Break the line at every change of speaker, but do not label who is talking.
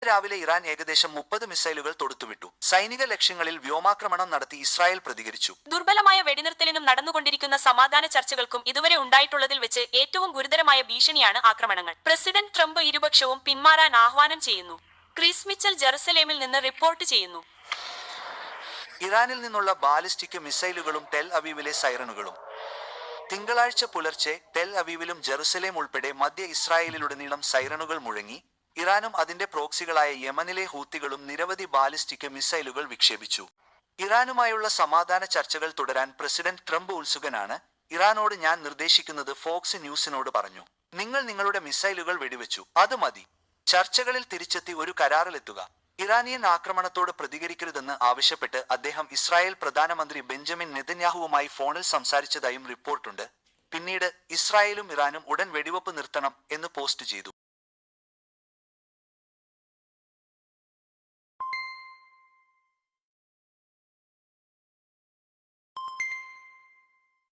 രാവിലെ ഇറാൻ ഏകദേശം 30 മിസൈലുകൾ തൊടുത്തുവിട്ടു. സൈനിക ലക്ഷ്യങ്ങളിൽ വ്യോമാക്രമണം നടത്തി ഇസ്രായേൽ പ്രതികരിച്ചു.
ദുർബലമായ വെടിനിർത്തലിനും നടന്നുകൊണ്ടിരിക്കുന്ന സമാധാന ചർച്ചകൾക്കും ഇതുവരെ ഉണ്ടായിട്ടുള്ളതിൽ വെച്ച് ഏറ്റവും ഗുരുതരമായ ഭീഷണിയാണ് ആക്രമണങ്ങൾ. പ്രസിഡന്റ് ട്രംപ് ഇരുപക്ഷവും പിന്മാറാൻ ആഹ്വാനം ചെയ്യുന്നു. ക്രിസ് മിച്ചൽ ജെറുസലേമിൽ നിന്ന് റിപ്പോർട്ട് ചെയ്യുന്നു.
ഇറാനിൽ നിന്നുള്ള ബാലിസ്റ്റിക് മിസൈലുകളും ടെൽ അവീവിലെ സൈറണുകളും. തിങ്കളാഴ്ച പുലർച്ചെ ടെൽ അവീവിലും ജെറുസലേം ഉൾപ്പെടെ മധ്യ ഇസ്രായേലിലുടനീളം സൈറണുകൾ മുഴങ്ങി. ഇറാനും അതിന്റെ പ്രോക്സികളായ യമനിലെ ഹൂത്തികളും നിരവധി ബാലിസ്റ്റിക് മിസൈലുകൾ വിക്ഷേപിച്ചു. ഇറാനുമായുള്ള സമാധാന ചർച്ചകൾ തുടരാൻ പ്രസിഡന്റ് ട്രംപ് ഉത്സുകനാണ്. ഇറാനോട് ഞാൻ നിർദ്ദേശിക്കുന്നത് ഫോക്സ് ന്യൂസിനോട് പറഞ്ഞു. നിങ്ങൾ നിങ്ങളുടെ മിസൈലുകൾ വെടിവെച്ചു, അത് മതി. ചർച്ചകളിൽ തിരിച്ചെത്തി ഒരു കരാറിലെത്തുക. ഇറാനിയൻ ആക്രമണത്തോട് പ്രതികരിക്കരുതെന്ന് ആവശ്യപ്പെട്ട് അദ്ദേഹം ഇസ്രായേൽ പ്രധാനമന്ത്രി ബെഞ്ചമിൻ നെതന്യാഹുവുമായി ഫോണിൽ സംസാരിച്ചതായും റിപ്പോർട്ടുണ്ട്. പിന്നീട് ഇസ്രായേലും ഇറാനും ഉടൻ വെടിവെപ്പ് നിർത്തണം എന്ന് പോസ്റ്റ് ചെയ്തു.